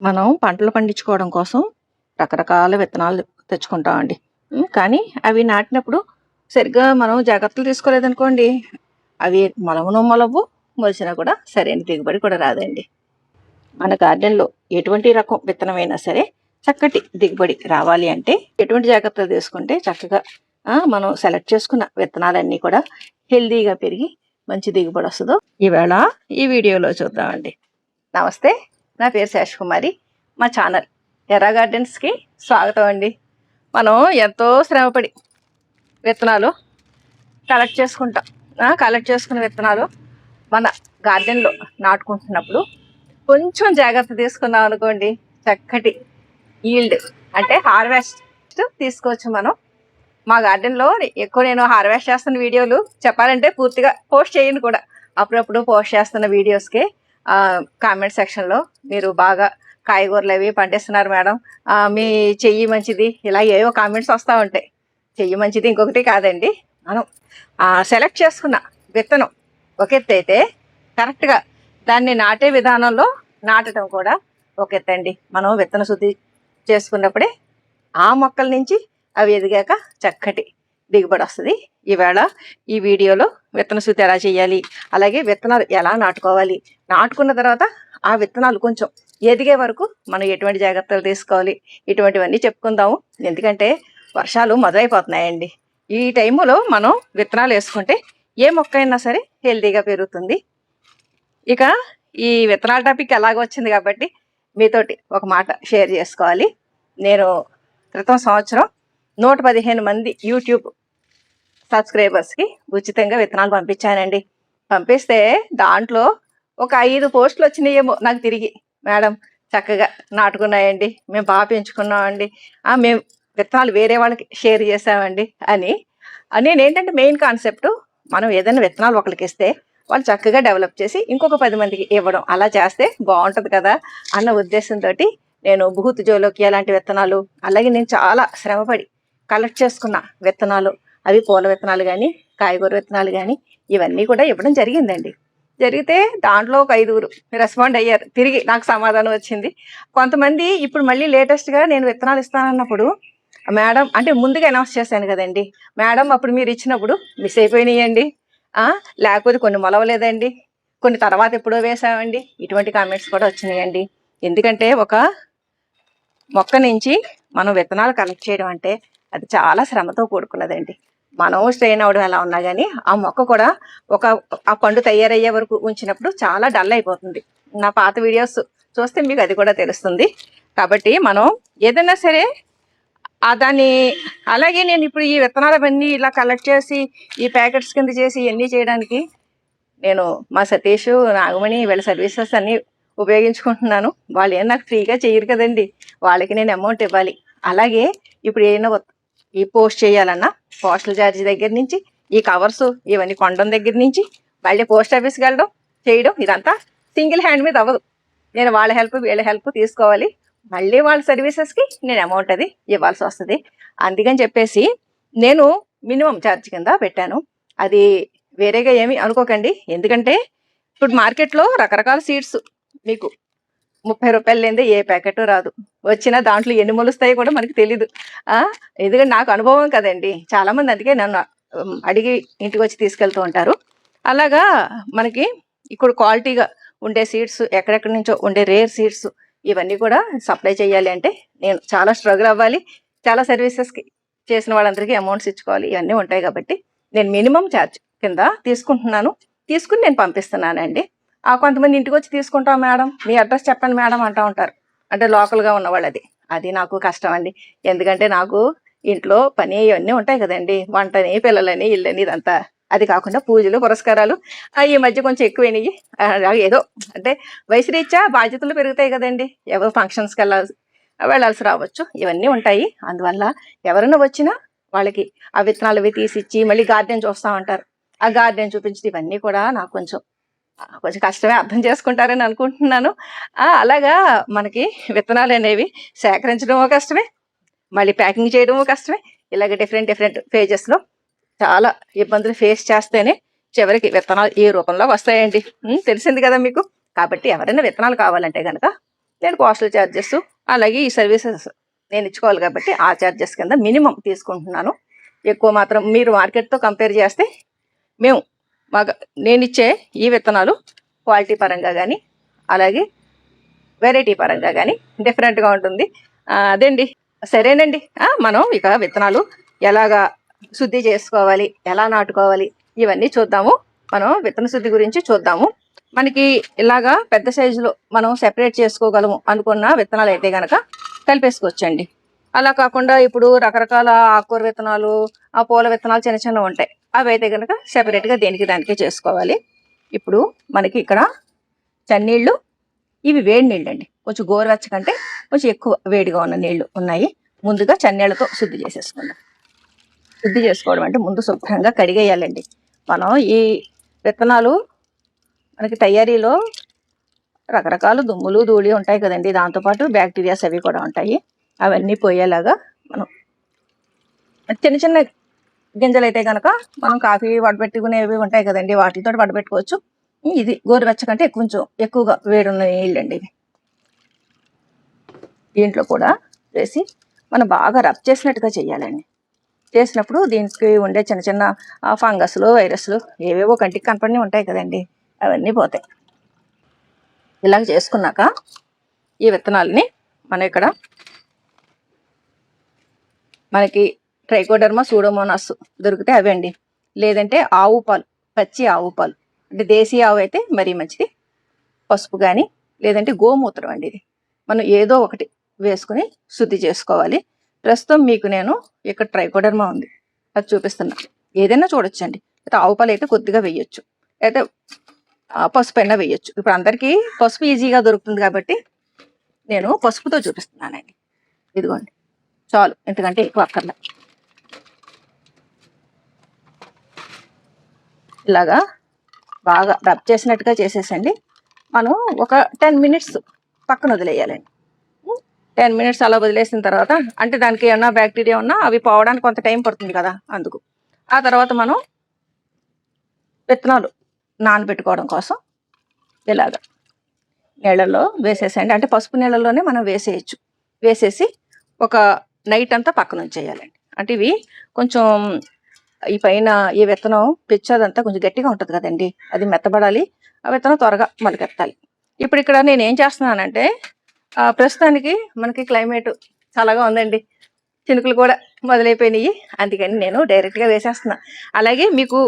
మనం పంటలు పండించుకోవడం కోసం రకరకాల విత్తనాలు తెచ్చుకుంటామండి. కానీ అవి నాటినప్పుడు సరిగ్గా మనం జాగ్రత్తలు తీసుకోలేదనుకోండి, అవి మొలవను మొలవ్వు, మొలిచినా కూడా సరైన దిగుబడి కూడా రాదండి. మన గార్డెన్‌లో ఎటువంటి రకం విత్తనమైనా సరే చక్కటి దిగుబడి రావాలి అంటే ఎటువంటి జాగ్రత్తలు తీసుకుంటే చక్కగా మనం సెలెక్ట్ చేసుకున్న విత్తనాలన్నీ కూడా హెల్తీగా పెరిగి మంచి దిగుబడి వస్తదో ఈవేళ ఈ వీడియోలో చూద్దామండి. నమస్తే. నా పేరు శేషకుమారి. మా ఛానల్ ఎర్రా గార్డెన్స్‌కి స్వాగతం అండి. మనం ఎంతో శ్రమపడి విత్తనాలు కలెక్ట్ చేసుకుంటాం. కలెక్ట్ చేసుకున్న విత్తనాలు మన గార్డెన్‌లో నాటుకుంటున్నప్పుడు కొంచెం జాగ్రత్త తీసుకున్నాం అనుకోండి, చక్కటి ఈల్డ్ అంటే హార్వెస్ట్ తీసుకోవచ్చు మనం. మా గార్డెన్‌లో ఎక్కువ నేను హార్వెస్ట్ చేస్తున్న వీడియోలు చెప్పాలంటే పూర్తిగా పోస్ట్ చేయను కూడా. అప్పుడప్పుడు పోస్ట్ చేస్తున్న వీడియోస్‌కి కామెంట్ సెక్షన్‌లో మీరు బాగా కాయగూరలు అవి పండిస్తున్నారు మేడం, మీ చెయ్యి మంచిది, ఇలా ఏవో కామెంట్స్ వస్తూ ఉంటాయి. చెయ్యి మంచిది ఇంకొకటి కాదండి, మనం సెలెక్ట్ చేసుకున్న విత్తనం ఒక ఎత్తు అయితే కరెక్ట్గా దాన్ని నాటే విధానంలో నాటడం కూడా ఒక ఎత్తండి. మనం విత్తన శుద్ధి చేసుకున్నప్పుడే ఆ మొక్కల నుంచి అవి ఎదిగాక చక్కటి దిగుబడి వస్తుంది. ఈవేళ ఈ వీడియోలో విత్తన శుద్ధి ఎలా చేయాలి, అలాగే విత్తనాలు ఎలా నాటుకోవాలి, నాటుకున్న తర్వాత ఆ విత్తనాలు కొంచెం ఎదిగే వరకు మనం ఎటువంటి జాగ్రత్తలు తీసుకోవాలి, ఇటువంటివన్నీ చెప్పుకుందాము. ఎందుకంటే వర్షాలు మొదలైపోతున్నాయండి. ఈ టైంలో మనం విత్తనాలు వేసుకుంటే ఏ మొక్క అయినా సరే హెల్తీగా పెరుగుతుంది. ఇక ఈ విత్తనాల టాపిక్ ఎలాగ వచ్చింది కాబట్టి మీతోటి ఒక మాట షేర్ చేసుకోవాలి. నేను క్రితం సంవత్సరం 115 మంది యూట్యూబ్ సబ్స్క్రైబర్స్కి ఉచితంగా విత్తనాలు పంపించానండి. పంపిస్తే దాంట్లో ఒక 5 పోస్టులు వచ్చినాయేమో నాకు తిరిగి, మేడం చక్కగా నాటుకున్నాయండి, మేము బాగా పెంచుకున్నామండి, మేము విత్తనాలు వేరే వాళ్ళకి షేర్ చేసామండి అని. నేనేంటంటే మెయిన్ కాన్సెప్ట్, మనం ఏదైనా విత్తనాలు ఒకరికి ఇస్తే వాళ్ళు చక్కగా డెవలప్ చేసి ఇంకొక 10 మందికి ఇవ్వడం, అలా చేస్తే బాగుంటుంది కదా అన్న ఉద్దేశంతో నేను బూత్ జోలోకి అలాంటి విత్తనాలు, అలాగే నేను చాలా శ్రమపడి కలెక్ట్ చేసుకున్న విత్తనాలు, అవి పూల విత్తనాలు కానీ కాయగూర విత్తనాలు కానీ ఇవన్నీ కూడా ఇవ్వడం జరిగిందండి. జరిగితే దాంట్లో ఒక 5గురు రెస్పాండ్ అయ్యారు. తిరిగి నాకు సమాధానం వచ్చింది. కొంతమంది ఇప్పుడు మళ్ళీ లేటెస్ట్గా నేను విత్తనాలు ఇస్తానన్నప్పుడు, మేడం అంటే ముందుగా అనౌన్స్ చేశాను కదండి, మేడం అప్పుడు మీరు ఇచ్చినప్పుడు మిస్ అయిపోయినాయండి, లేకపోతే కొన్ని మొలవలేదండి, కొన్ని తర్వాత ఎప్పుడో వేసామండి, ఇటువంటి కామెంట్స్ కూడా వచ్చినాయండి. ఎందుకంటే ఒక మొక్క నుంచి మనం విత్తనాలు కలెక్ట్ చేయడం అంటే అది చాలా శ్రమతో కూడుకున్నదండి. మనం స్ట్రెయిన్ అవడం ఎలా ఉన్నా కానీ ఆ మొక్క కూడా ఆ పండు తయారయ్యే వరకు ఉంచినప్పుడు చాలా డల్ అయిపోతుంది. నా పాత వీడియోస్ చూస్తే మీకు అది కూడా తెలుస్తుంది. కాబట్టి మనం ఏదైనా సరే దాన్ని, అలాగే నేను ఇప్పుడు ఈ విత్తనాలవన్నీ ఇలా కలెక్ట్ చేసి ఈ ప్యాకెట్స్ కింద చేసి ఇవన్నీ చేయడానికి నేను మా సతీష్, నాగమణి వీళ్ళ సర్వీసెస్ అన్నీ ఉపయోగించుకుంటున్నాను. వాళ్ళు ఏం నాకు ఫ్రీగా చేయరు కదండి, వాళ్ళకి నేను అమౌంట్ ఇవ్వాలి. అలాగే ఇప్పుడు ఏమైనా ఈ పోస్ట్ చేయాలన్నా పోస్టల్ ఛార్జీ దగ్గర నుంచి, ఈ కవర్స్ ఇవన్నీ కొనడం దగ్గర నుంచి, మళ్ళీ పోస్ట్ ఆఫీస్కి వెళ్ళడం చేయడం, ఇదంతా సింగిల్ హ్యాండ్ మీద అవ్వదు. నేను వాళ్ళ హెల్ప్ వీళ్ళ హెల్ప్ తీసుకోవాలి, మళ్ళీ వాళ్ళ సర్వీసెస్కి నేను అమౌంట్ అది ఇవ్వాల్సి వస్తుంది. అందుకని చెప్పేసి నేను మినిమం ఛార్జ్ కింద పెట్టాను. అది వేరేగా ఏమీ అనుకోకండి. ఎందుకంటే ఇప్పుడు మార్కెట్లో రకరకాల సీడ్స్ మీకు 30 రూపాయలు లేదే ఏ ప్యాకెట్ రాదు. వచ్చినా దాంట్లో ఎన్ని మొలుస్తాయో కూడా మనకి తెలీదు. ఎందుకంటే నాకు అనుభవం కదండి. చాలామంది అందుకే నన్ను అడిగి ఇంటికి వచ్చి తీసుకెళ్తూ ఉంటారు. అలాగా మనకి ఇప్పుడు క్వాలిటీగా ఉండే సీడ్స్, ఎక్కడెక్కడి నుంచో ఉండే రేర్ సీడ్స్, ఇవన్నీ కూడా సప్లై చేయాలి అంటే నేను చాలా స్ట్రగుల్ అవ్వాలి. చాలా సర్వీసెస్కి చేసిన వాళ్ళందరికీ అమౌంట్స్ ఇచ్చుకోవాలి, ఇవన్నీ ఉంటాయి. కాబట్టి నేను మినిమం ఛార్జ్ కింద తీసుకుంటున్నాను, తీసుకుని నేను పంపిస్తున్నానండి. కొంతమంది ఇంటికి వచ్చి తీసుకుంటాం మేడం, మీ అడ్రస్ చెప్పండి మేడం అంటూ ఉంటారు. అంటే లోకల్గా ఉన్నవాళ్ళు. అది నాకు కష్టం అండి. ఎందుకంటే నాకు ఇంట్లో పని ఇవన్నీ ఉంటాయి కదండి, వంటని, పిల్లలని, ఇల్లని, ఇదంతా. అది కాకుండా పూజలు పురస్కారాలు ఈ మధ్య కొంచెం ఎక్కువైనాయి. ఏదో అంటే వయసు రీత్యా బాధ్యతలు పెరుగుతాయి కదండి, ఎవరో ఫంక్షన్స్కి వెళ్ళాల్సి రావచ్చు, ఇవన్నీ ఉంటాయి. అందువల్ల ఎవరైనా వచ్చినా వాళ్ళకి ఆ విత్తనాలు అవి తీసిచ్చి మళ్ళీ గార్డెన్ చూస్తూ ఉంటారు, ఆ గార్డెన్ చూపించి, ఇవన్నీ కూడా నాకు కొంచెం కష్టమే, అర్థం చేసుకుంటారని అనుకుంటున్నాను. అలాగా మనకి విత్తనాలు అనేవి సేకరించడమో కష్టమే, మళ్ళీ ప్యాకింగ్ చేయడమో కష్టమే. ఇలాగ డిఫరెంట్ ఫేజెస్లో చాలా ఇబ్బందులు ఫేస్ చేస్తేనే చివరికి విత్తనాలు ఈ రూపంలో వస్తాయండి. తెలిసింది కదా మీకు. కాబట్టి ఎవరైనా విత్తనాలు కావాలంటే కనుక నేను పోస్టల్ ఛార్జెస్ అలాగే ఈ సర్వీసెస్ నేను ఇచ్చుకోవాలి కాబట్టి ఆ ఛార్జెస్ కింద మినిమం తీసుకుంటున్నాను. ఎక్కువ మాత్రం మీరు మార్కెట్తో కంపేర్ చేస్తే మేము మాకు నేను ఇచ్చే ఈ విత్తనాలు క్వాలిటీ పరంగా కానీ అలాగే వెరైటీ పరంగా కానీ డిఫరెంట్గా ఉంటుంది. అదేండి, సరేనండి. మనం ఇక విత్తనాలు ఎలాగా శుద్ధి చేసుకోవాలి, ఎలా నాటుకోవాలి ఇవన్నీ చూద్దాము. మనం విత్తన శుద్ధి గురించి చూద్దాము. మనకి ఇలాగా పెద్ద సైజులో మనం సెపరేట్ చేసుకోగలము అనుకున్న విత్తనాలు అయితే కనుక కలిపేసుకోవచ్చండి. అలా కాకుండా ఇప్పుడు రకరకాల ఆకుకూర విత్తనాలు, ఆ పూల విత్తనాలు చిన్న చిన్నవి ఉంటాయి. అవి అయితే కనుక సెపరేట్గా దేనికి దానికే చేసుకోవాలి. ఇప్పుడు మనకి ఇక్కడ చన్నీళ్ళు, ఇవి వేడి నీళ్ళు అండి. కొంచెం గోరువెచ్చ కంటే కొంచెం ఎక్కువ వేడిగా ఉన్న నీళ్లు ఉన్నాయి. ముందుగా చన్నీళ్ళతో శుద్ధి చేసేసుకుందాం. శుద్ధి చేసుకోవడం అంటే ముందు శుభ్రంగా కడిగేయాలండి. మనం ఈ విత్తనాలు మనకి తయారీలో రకరకాల దుమ్ములు ధూళి ఉంటాయి కదండి, దాంతోపాటు బ్యాక్టీరియాస్ అవి కూడా ఉంటాయి. అవన్నీ పోయేలాగా మనం చిన్న చిన్న గింజలు అయితే కనుక మనం కాఫీ వడబెట్టుకునేవి ఉంటాయి కదండి, వాటితో వడబెట్టుకోవచ్చు. ఇది గోరువెచ్చ కంటే కొంచెం ఎక్కువగా వేడున్న నీళ్ళండి. ఇది దీంట్లో కూడా వేసి మనం బాగా రబ్ చేసినట్టుగా చేయాలండి. చేసినప్పుడు దీనికి ఉండే చిన్న చిన్న ఫంగస్లు, వైరస్లు ఏవేవో కంటికి కనపడి ఉంటాయి కదండి, అవన్నీ పోతాయి. ఇలాగ చేసుకున్నాక ఈ విత్తనాలని మనం ఇక్కడ మనకి ట్రైకోడర్మా సూడోమోనాస్ దొరికితే అవండి, లేదంటే ఆవు పాలు, పచ్చి ఆవు పాలు అంటే దేశీ ఆవు అయితే మరీ మంచిది. పసుపు కానీ లేదంటే గోమూత్రం అండి, ఇది మనం ఏదో ఒకటి వేసుకుని శుద్ధి చేసుకోవాలి. ప్రస్తుతం మీకు నేను ఇక్కడ ట్రైకోడర్మా ఉంది, అది చూపిస్తున్నా. ఏదైనా చూడొచ్చండి. అయితే ఆవు పాలు అయితే కొద్దిగా వేయొచ్చు, అయితే పసుపు అయినా వేయొచ్చు. ఇప్పుడు అందరికీ పసుపు ఈజీగా దొరుకుతుంది కాబట్టి నేను పసుపుతో చూపిస్తున్నానండి. ఇదిగోండి, చాలు, ఎందుకంటే ఎక్కువ అక్కర్లా. ఇలాగా బాగా రబ్ చేసినట్టుగా చేసేసండి. మనం ఒక 10 మినిట్స్ పక్కన వదిలేయాలండి. 10 మినిట్స్ అలా వదిలేసిన తర్వాత, అంటే దానికి ఏమన్నా బ్యాక్టీరియా ఉన్నా అవి పోవడానికి కొంత టైం పడుతుంది కదా, అందుకు. ఆ తర్వాత మనం విత్తనాలు నానబెట్టుకోవడం కోసం ఇలాగ నీళ్ళల్లో వేసేసండి. అంటే పసుపు నీళ్ళల్లోనే మనం వేసేయచ్చు. వేసేసి ఒక నైట్ అంతా పక్కన ఉంచేయాలండి. అంటే ఇవి కొంచెం ఈ పైన ఈ విత్తనం పిచ్చదంతా కొంచెం గట్టిగా ఉంటుంది కదండి, అది మెత్తబడాలి. ఆ విత్తనం త్వరగా మొలకెత్తాలి. ఇప్పుడు ఇక్కడ నేను ఏం చేస్తున్నానంటే, ప్రస్తుతానికి మనకి క్లైమేట్ చల్లగా ఉందండి, చినుకులు కూడా మొదలైపోయినాయి. అందుకని నేను డైరెక్ట్గా వేసేస్తున్నా. అలాగే మీకు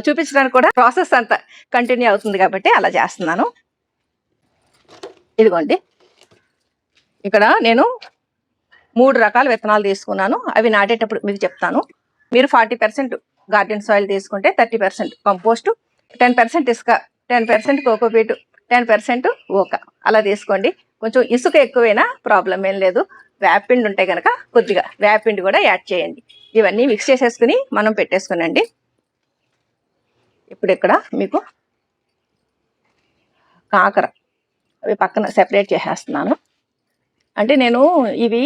చూపించడానికి కూడా ప్రాసెస్ అంతా కంటిన్యూ అవుతుంది కాబట్టి అలా చేస్తున్నాను. ఇదిగోండి, ఇక్కడ నేను 3 రకాల విత్తనాలు తీసుకున్నాను. అవి నాటేటప్పుడు మీకు చెప్తాను. మీరు 40% గార్డెన్ సాయిల్ తీసుకుంటే 30% కంపోస్టు, 10% ఇసుక, 10% కోకోపీటు, 10% ఓక అలా తీసుకోండి. కొంచెం ఇసుక ఎక్కువైనా ప్రాబ్లం ఏం లేదు. వేపిండి ఉంటే కనుక కొద్దిగా వేపిండి కూడా యాడ్ చేయండి. ఇవన్నీ మిక్స్ చేసేసుకుని మనం పెట్టేసుకునండి. ఇప్పుడు ఇక్కడ మీకు కాకర అవి పక్కన సెపరేట్ చేసేస్తున్నాను. అంటే నేను ఇవి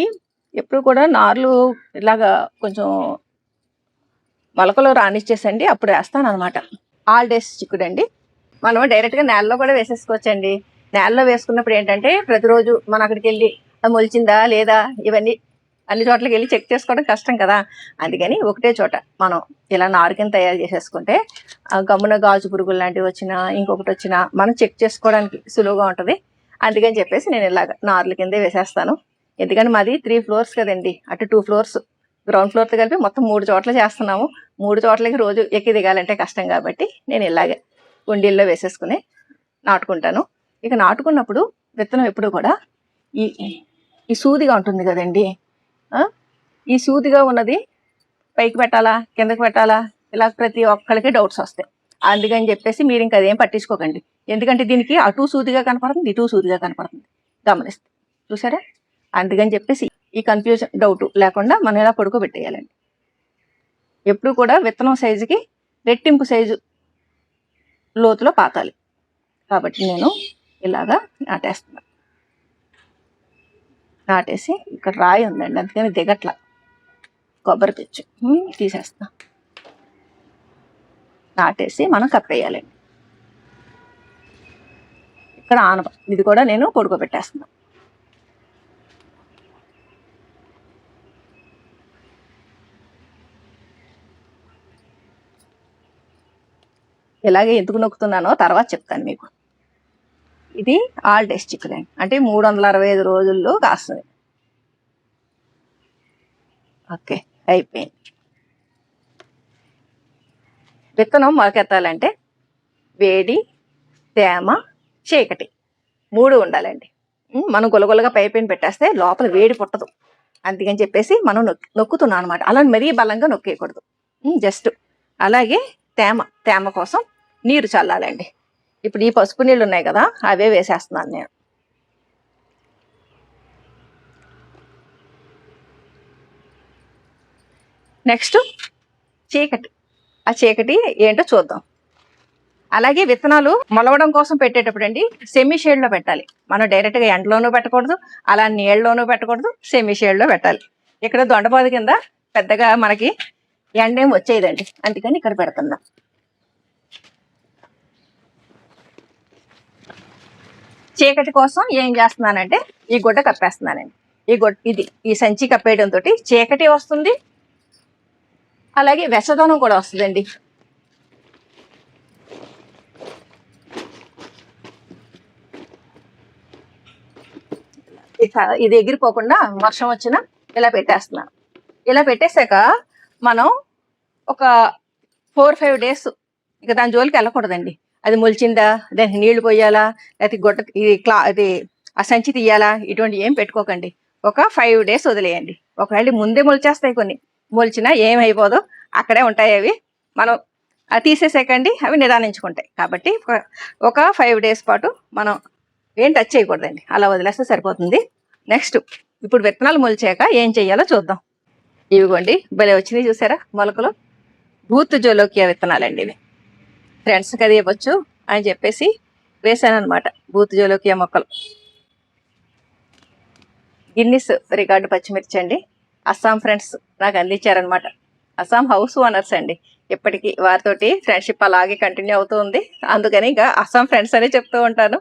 ఎప్పుడు కూడా నార్లు ఇలాగా కొంచెం మొలకలో రానిచ్చేసండి, అప్పుడు వేస్తాను అనమాట. ఆల్ డేస్ చిక్కుడు అండి. మనం డైరెక్ట్గా నేలలో కూడా వేసేసుకోవచ్చండి. నేలలో వేసుకున్నప్పుడు ఏంటంటే ప్రతిరోజు మనం అక్కడికి వెళ్ళి అది మొలిచిందా లేదా ఇవన్నీ అన్ని చోట్లకి వెళ్ళి చెక్ చేసుకోవడం కష్టం కదా. అందుకని ఒకటే చోట మనం ఇలా నారు కింద తయారు చేసేసుకుంటే గమ్మున గాజు పురుగులు లాంటివి వచ్చినా ఇంకొకటి వచ్చినా మనం చెక్ చేసుకోవడానికి సులువుగా ఉంటుంది. అందుకని చెప్పేసి నేను ఇలాగ నార్ల కిందే వేసేస్తాను. ఎందుకంటే మాది 3 ఫ్లోర్స్ కదండి, అటు 2 ఫ్లోర్స్ గ్రౌండ్ ఫ్లోర్తో కలిపి మొత్తం 3 చోట్ల చేస్తున్నాము. 3 చోట్లకి రోజు ఎక్కి దిగాలంటే కష్టం కాబట్టి నేను ఇలాగే కుండీల్లో వేసేసుకుని నాటుకుంటాను. ఇక నాటుకున్నప్పుడు విత్తనం ఎప్పుడు కూడా ఈ ఈ సూదిగా ఉంటుంది కదండి, ఈ సూదిగా ఉన్నది పైకి పెట్టాలా కిందకి పెట్టాలా ఇలా ప్రతి ఒక్కరికి డౌట్స్ వస్తాయి. అందుకని చెప్పేసి మీరు ఇంకా అదేం పట్టించుకోకండి. ఎందుకంటే దీనికి అటు సూదిగా కనపడుతుంది, ఇటు సూదిగా కనపడుతుంది, గమనిస్తే చూసారా. అందుకని చెప్పేసి ఈ కన్ఫ్యూజన్ డౌట్ లేకుండా మనం ఇలా పడుకోబెట్టేయాలండి. ఎప్పుడు కూడా విత్తనం సైజుకి రెట్టింపు సైజు లోతులో పాతాలి. కాబట్టి నేను ఇలాగా నాటేస్తున్నాను. నాటేసి ఇక్కడ రాయి ఉందండి, అందుకని దిగట్ల కొబ్బరి తెచ్చు తీసేస్తా. నాటేసి మనం కప్పేయాలండి. ఇక్కడ ఆనప ఇది కూడా నేను పడుకోబెట్టేస్తున్నాను. ఇలాగే ఎందుకు నొక్కుతున్నానో తర్వాత చెప్తాను మీకు. ఇది ఆల్ డేస్ చిక్కుడు అంటే 365 రోజుల్లో కాస్తుంది. ఓకే, అయిపోయింది. విత్తనం మొలకెత్తాలంటే వేడి, తేమ, చీకటి 3 ఉండాలండి. మనం గొలగొలగా పైపైన పెట్టేస్తే లోపల వేడి పుట్టదు. అందుకని చెప్పేసి మనం నొక్కుతున్నాం అనమాట. అలా మరీ బలంగా నొక్కేయకూడదు. జస్ట్ అలాగే తేమ కోసం నీరు చల్లాలండి. ఇప్పుడు ఈ పసుపు నీళ్ళు ఉన్నాయి కదా, అవే వేసేస్తున్నాను నేను. నెక్స్ట్ చీకటి. ఆ చీకటి ఏంటో చూద్దాం. అలాగే విత్తనాలు మొలవడం కోసం పెట్టేటప్పుడు అండి సెమీ షేడ్లో పెట్టాలి. మనం డైరెక్ట్గా ఎండలోనూ పెట్టకూడదు, అలా నీళ్ళలోనూ పెట్టకూడదు, సెమీ షేడ్లో పెట్టాలి. ఇక్కడ దొండపాదు కింద పెద్దగా మనకి ఎండేం వచ్చేదండి, అందుకని ఇక్కడ పెడుతున్నా. చీకటి కోసం ఏం చేస్తున్నానంటే ఈ గుడ్డ కప్పేస్తున్నానండి. ఈ సంచి కప్పేయడంతో చీకటి వస్తుంది, అలాగే వెచ్చదనం కూడా వస్తుందండి. ఇది ఎగిరిపోకుండా వర్షం వచ్చినా ఇలా పెట్టేస్తున్నాను. ఇలా పెట్టేశాక మనం ఒక 4-5 days ఇక దాని జోలికి వెళ్ళకూడదండి. అది మొలిచిందా, దానికి నీళ్లు పోయాలా, లేకపోతే ఇది ఆ సంచి తీయాలా, ఇటువంటి ఏం పెట్టుకోకండి. ఒక 5 days వదిలేయండి. ఒకవేళ ముందే మొలిచేస్తాయి, కొన్ని మొలిచినా ఏమైపోదో అక్కడే ఉంటాయి. అవి మనం తీసేసేకండి, అవి నిదానించుకుంటాయి. కాబట్టి ఒక 5 days పాటు మనం ఏం టచ్ చేయకూడదండి, అలా వదిలేస్తే సరిపోతుంది. నెక్స్ట్ ఇప్పుడు విత్తనాలు మొలిచాక ఏం చెయ్యాలో చూద్దాం. ఇవిగోండి భలే వచ్చినాయి చూసారా మొలకలు. భూత్ జోలోకియా విత్తనాలండి ఇవి. ఫ్రెండ్స్కి అది ఇవ్వచ్చు అని చెప్పేసి వేసాను అనమాట. భూత్ జోలోకియా మొక్కలు. గిన్నిస్ రికార్డు పచ్చిమిర్చి అండి. అస్సాం ఫ్రెండ్స్ నాకు అందించారనమాట. అస్సాం హౌస్ ఓనర్స్ అండి. ఇప్పటికీ వారితోటి ఫ్రెండ్షిప్ అలాగే కంటిన్యూ అవుతుంది. అందుకని ఇంకా అస్సాం ఫ్రెండ్స్ అనే చెప్తూ ఉంటాను.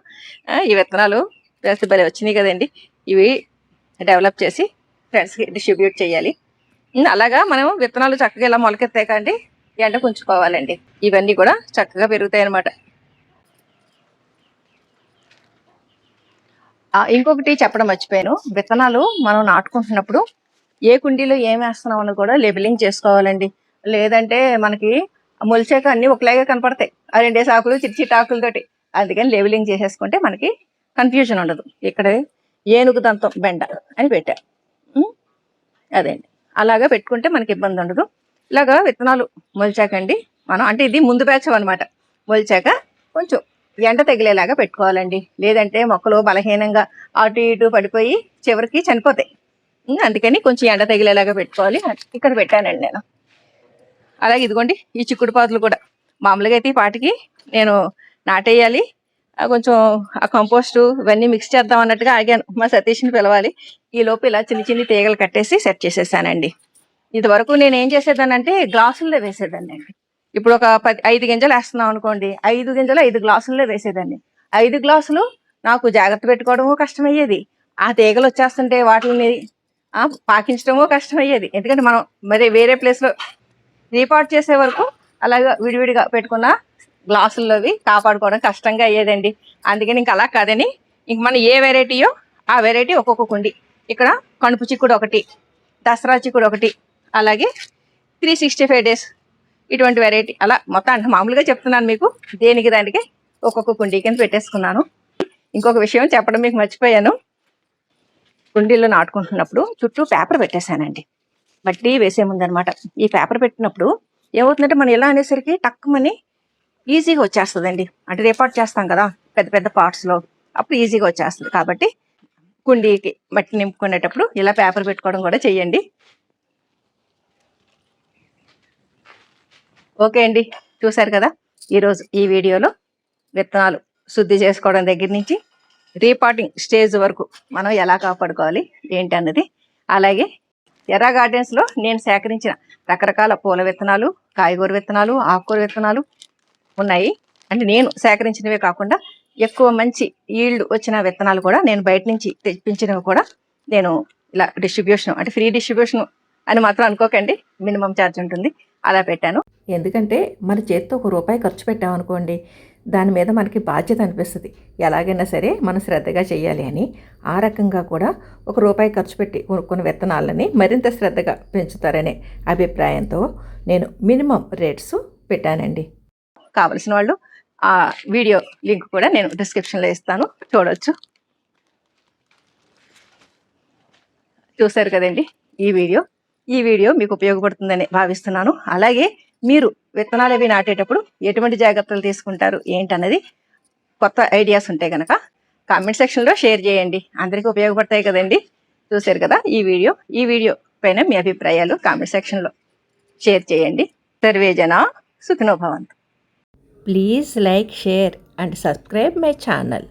ఈ విత్తనాలు వేస్తే భలే వచ్చినాయి కదండి. ఇవి డెవలప్ చేసి ఫ్రెండ్స్కి డిస్ట్రిబ్యూట్ చేయాలి. అలాగా మనం విత్తనాలు చక్కగా ఇలా మొలకెత్తాకండి ఎండకు ఉంచుకోవాలండి. ఇవన్నీ కూడా చక్కగా పెరుగుతాయి అన్నమాట. ఇంకొకటి చెప్పడం మర్చిపోయాను. విత్తనాలు మనం నాటుకుంటున్నప్పుడు ఏ కుండీలో ఏం వేస్తున్నాం అని కూడా లేబులింగ్ చేసుకోవాలండి. లేదంటే మనకి మొలిచాక అన్ని ఒకలాగే కనపడతాయి, ఆ 2 ఆకులు చిట్టి ఆకులతోటి. అందుకని లేబులింగ్ చేసేసుకుంటే మనకి కన్ఫ్యూజన్ ఉండదు. ఇక్కడ ఏనుగు దంతం బెండ అని పెట్టా. అదేండి, అలాగా పెట్టుకుంటే మనకి ఇబ్బంది ఉండదు. ఇలాగా విత్తనాలు మొలిచాకండి మనం, అంటే ఇది ముందు బ్యాచ్ అనమాట. మొలిచాక కొంచెం ఎండ తగిలేలాగా పెట్టుకోవాలండి. లేదంటే మొక్కలు బలహీనంగా అటు ఇటు పడిపోయి చివరికి చనిపోతాయి. అందుకని కొంచెం ఎండ తగిలేలాగా పెట్టుకోవాలి. ఇక్కడ పెట్టానండి నేను. అలాగే ఇదిగోండి ఈ చిక్కుడు పాదులు కూడా మామూలుగా అయితే ఈ పాటికి నేను నాటేయాలి. కొంచెం ఆ కంపోస్ట్ ఇవన్నీ మిక్స్ చేద్దాం అన్నట్టుగా ఆగాను. మా సతీష్ని పిలవాలి. ఈ లోపు ఇలా చిన్ని తీగలు కట్టేసి సెట్ చేసేసానండి. ఇదివరకు నేను ఏం చేసేదానంటే గ్లాసుల్లో వేసేదాన్ని అండి. ఇప్పుడు ఒక 5 గింజలు వేస్తున్నాం అనుకోండి, 5 గింజలు 5 గ్లాసుల్లో వేసేదాన్ని. 5 గ్లాసులు నాకు జాగ్రత్త పెట్టుకోవడమో కష్టమయ్యేది. ఆ తీగలు వచ్చేస్తుంటే వాటిని పాకించడమో కష్టమయ్యేది. ఎందుకంటే మనం మరి వేరే ప్లేస్లో రీపాట్ చేసే వరకు అలాగా విడివిడిగా పెట్టుకున్న గ్లాసుల్లోవి కాపాడుకోవడం కష్టంగా అయ్యేదండి. అందుకని ఇంకా అలా కాదని ఇంక మనం ఏ వెరైటీయో ఆ వెరైటీ ఒక్కొక్క కుండి. ఇక్కడ కణుపు చిక్కుడు ఒకటి, దసరా చిక్కుడు ఒకటి, అలాగే 365 days ఇటువంటి వెరైటీ, అలా మొత్తం అంటే మామూలుగా చెప్తున్నాను మీకు. దేనికి దానికి ఒక్కొక్క కుండీ కింద పెట్టేసుకున్నాను. ఇంకొక విషయం చెప్పడం మీకు మర్చిపోయాను. కుండీల్లో నాటుకుంటున్నప్పుడు చుట్టూ పేపర్ పెట్టేశానండి, మట్టి వేసే ముందనమాట. ఈ పేపర్ పెట్టినప్పుడు ఏమవుతుందంటే మనం ఎలా అనేసరికి టక్కుమని ఈజీగా వచ్చేస్తుందండి. అంటే రేపాటు చేస్తాం కదా పెద్ద పెద్ద పార్ట్స్లో, అప్పుడు ఈజీగా వచ్చేస్తుంది. కాబట్టి కుండీకి మట్టి నింపుకునేటప్పుడు ఇలా పేపర్ పెట్టుకోవడం కూడా చెయ్యండి. ఓకే అండి, చూసారు కదా ఈరోజు ఈ వీడియోలో విత్తనాలు శుద్ధి చేసుకోవడం దగ్గర నుంచి రీపాటింగ్ స్టేజ్ వరకు మనం ఎలా కాపాడుకోవాలి ఏంటి అన్నది. అలాగే ఎర్రా గార్డెన్స్లో నేను సేకరించిన రకరకాల పూల విత్తనాలు, కాయగూర విత్తనాలు, ఆకుకూర విత్తనాలు ఉన్నాయి. అంటే నేను సేకరించినవే కాకుండా ఎక్కువ మంచి ఈల్డ్ వచ్చిన విత్తనాలు కూడా నేను బయట నుంచి తెప్పించినవి కూడా నేను ఇలా డిస్ట్రిబ్యూషన్, అంటే ఫ్రీ డిస్ట్రిబ్యూషన్ అని మాత్రం అనుకోకండి, మినిమం ఛార్జ్ ఉంటుంది, అలా పెట్టాను. ఎందుకంటే మన చేతితో ₹1 ఖర్చు పెట్టామనుకోండి, దాని మీద మనకి బాధ్యత అనిపిస్తుంది, ఎలాగైనా సరే మనం శ్రద్ధగా చేయాలి అని. ఆ రకంగా కూడా ₹1 ఖర్చు పెట్టి కొనుక్కున్న విత్తనాలని మరింత శ్రద్ధగా పెంచుతారనే అభిప్రాయంతో నేను మినిమం రేట్స్ పెట్టానండి. కావలసిన వాళ్ళు ఆ వీడియో లింక్ కూడా నేను డిస్క్రిప్షన్లో ఇస్తాను, చూడవచ్చు. చూశారు కదండి ఈ వీడియో మీకు ఉపయోగపడుతుందని భావిస్తున్నాను. అలాగే మీరు విత్తనాలు అవి నాటేటప్పుడు ఎటువంటి జాగ్రత్తలు తీసుకుంటారు ఏంటన్నది కొత్త ఐడియాస్ ఉంటే కనుక కామెంట్ సెక్షన్లో షేర్ చేయండి, అందరికీ ఉపయోగపడతాయి కదండి. చూశారు కదా ఈ వీడియో పైన మీ అభిప్రాయాలు కామెంట్ సెక్షన్లో షేర్ చేయండి. సర్వే జనా సుఖినో భవంతు. Please like, share and subscribe my channel.